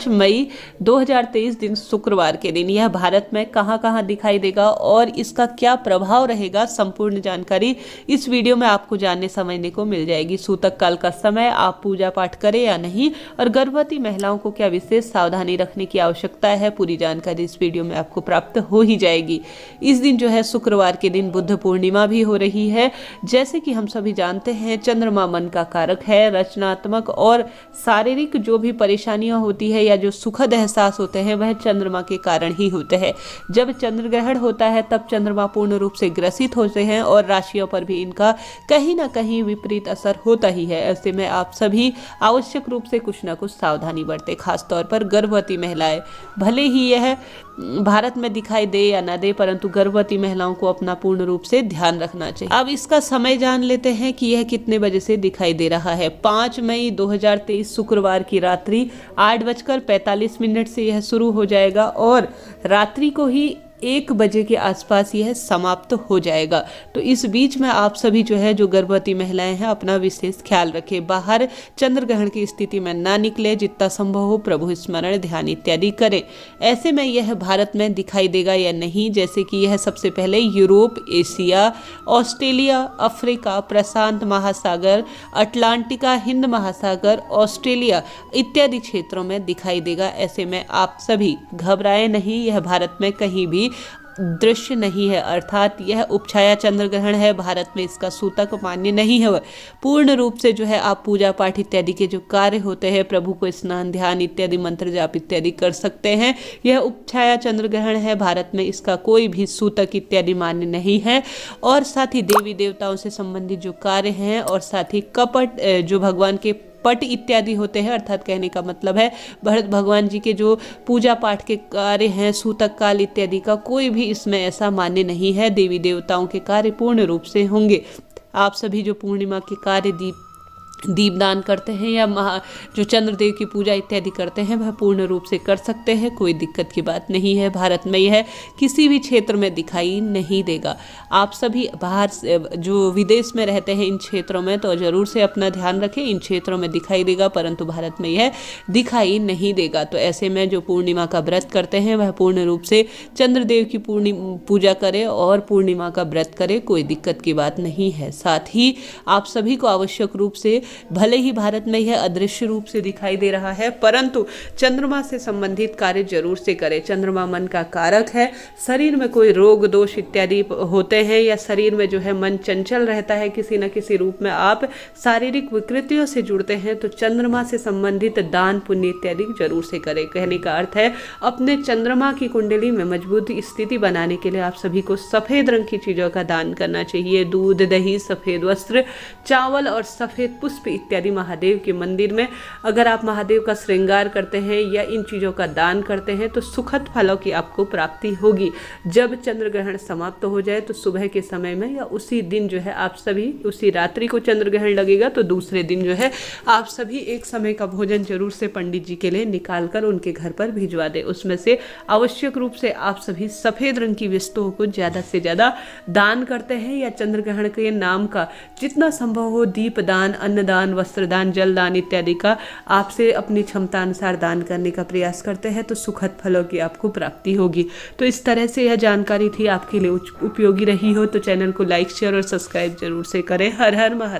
5 मई 2023 दिन शुक्रवार के दिन यह भारत में कहां कहां दिखाई देगा और इसका क्या प्रभाव रहेगा, संपूर्ण जानकारी इस वीडियो में आपको जानने समझने को मिल जाएगी। सूतक काल का समय आप पूजा पाठ करें या नहीं और गर्भवती महिलाओं को क्या विशेष सावधानी रखने की आवश्यकता है, पूरी जानकारी इस वीडियो में आपको प्राप्त हो ही जाएगी। इस दिन जो है शुक्रवार के दिन बुद्ध पूर्णिमा भी हो रही है। जैसे कि हम सभी जानते हैं चंद्रमा मन का कारक है, रचनात्मक और शारीरिक जो भी परेशानियां होती है या जो सुखद एहसास होते हैं वह चंद्रमा के कारण ही होते हैं। जब चंद्र ग्रहण होता है तब चंद्रमा पूर्ण रूप से ग्रसित होते हैं और राशियों पर भी इनका कहीं ना कहीं विपरीत असर होता ही है। ऐसे में आप सभी आवश्यक रूप से कुछ ना कुछ सावधानी बरतें, खासतौर पर गर्भवती महिलाएं। भले ही यह भारत में दिखाई दे या ना दे, परंतु गर्भवती महिलाओं को अपना पूर्ण रूप से ध्यान रखना चाहिए। अब इसका समय जान लेते हैं कि यह कितने बजे से दिखाई दे रहा है। 5 मई 2023 शुक्रवार की रात्रि 8:45 से यह शुरू हो जाएगा और रात्रि को ही 1 बजे के आसपास यह समाप्त हो जाएगा। तो इस बीच में आप सभी जो है जो गर्भवती महिलाएं हैं अपना विशेष ख्याल रखें। बाहर चंद्र ग्रहण की स्थिति में ना निकले, जितना संभव हो प्रभु स्मरण ध्यान इत्यादि करें। ऐसे में यह भारत में दिखाई देगा या नहीं, जैसे कि यह सबसे पहले यूरोप, एशिया, ऑस्ट्रेलिया, अफ्रीका, प्रशांत महासागर, अटलांटिका, हिंद महासागर, ऑस्ट्रेलिया इत्यादि क्षेत्रों में दिखाई देगा। ऐसे में आप सभी घबराएं नहीं, यह भारत में कहीं भी दृश्य नहीं है, अर्थात यह उपछाया चंद्र ग्रहण है। भारत में इसका सूतक मान्य नहीं है। पूर्ण रूप से जो है आप पूजा पाठ इत्यादि के जो कार्य होते हैं, प्रभु को स्नान ध्यान इत्यादि मंत्र जाप इत्यादि कर सकते हैं। यह उपछाया चंद्र ग्रहण है, भारत में इसका कोई भी सूतक इत्यादि मान्य नहीं है। और साथ ही देवी देवताओं से संबंधित जो कार्य हैं और साथ ही कपट जो भगवान के पट इत्यादि होते हैं, अर्थात कहने का मतलब है भरत भगवान जी के जो पूजा पाठ के कार्य हैं, सूतक काल इत्यादि का कोई भी इसमें ऐसा मान्य नहीं है। देवी देवताओं के कार्य पूर्ण रूप से होंगे। आप सभी जो पूर्णिमा के कार्य दीपदान करते हैं या जो चंद्रदेव की पूजा इत्यादि करते हैं वह पूर्ण रूप से कर सकते हैं, कोई दिक्कत की बात नहीं है। भारत में यह किसी भी क्षेत्र में दिखाई नहीं देगा। आप सभी बाहर जो विदेश में रहते हैं इन क्षेत्रों में तो जरूर से अपना ध्यान रखें, इन क्षेत्रों में दिखाई देगा परंतु भारत में यह दिखाई नहीं देगा। तो ऐसे में जो पूर्णिमा का व्रत करते हैं वह पूर्ण रूप से चंद्रदेव की पूजा करें और पूर्णिमा का व्रत करें, कोई दिक्कत की बात नहीं है। साथ ही आप सभी को आवश्यक रूप से, भले ही भारत में यह अदृश्य रूप से दिखाई दे रहा है परंतु चंद्रमा से संबंधित कार्य जरूर से करें। चंद्रमा मन का कारक है। शरीर में कोई रोग दोष इत्यादि होते हैं या शरीर में जो है मन चंचल रहता है, किसी न किसी रूप में आप शारीरिक विकृतियों से जुड़ते हैं, तो चंद्रमा से संबंधित दान पुण्य इत्यादि जरूर से करें। कहने का अर्थ है अपने चंद्रमा की कुंडली में मजबूत स्थिति बनाने के लिए आप सभी को सफेद रंग की चीजों का दान करना चाहिए। दूध, दही, सफेद वस्त्र, चावल और सफेद पुष्प इत्यादि महादेव के मंदिर में अगर आप महादेव का श्रृंगार करते हैं या इन चीजों का दान करते हैं तो सुखद फलों की आपको प्राप्ति होगी। जब चंद्र ग्रहण समाप्त हो जाए तो सुबह के समय में या उसी दिन जो है आप सभी, उसी रात्रि को चंद्र ग्रहण लगेगा तो दूसरे दिन जो है आप सभी एक समय का भोजन जरूर से पंडित जी के लिए निकाल कर उनके घर पर भिजवा दे। उसमें से आवश्यक रूप से आप सभी सफेद रंग की वस्तुओं को ज्यादा से ज्यादा दान करते हैं या चंद्र ग्रहण के नाम का जितना संभव हो दीप दान, अन्नदान, वस्त्रदान, जलदान इत्यादि का आपसे अपनी क्षमता अनुसार दान करने का प्रयास करते हैं तो सुखद फलों की आपको प्राप्ति होगी। तो इस तरह से यह जानकारी थी आपके लिए उपयोगी रही हो तो चैनल को लाइक, शेयर और सब्सक्राइब जरूर से करें। हर हर महादेव।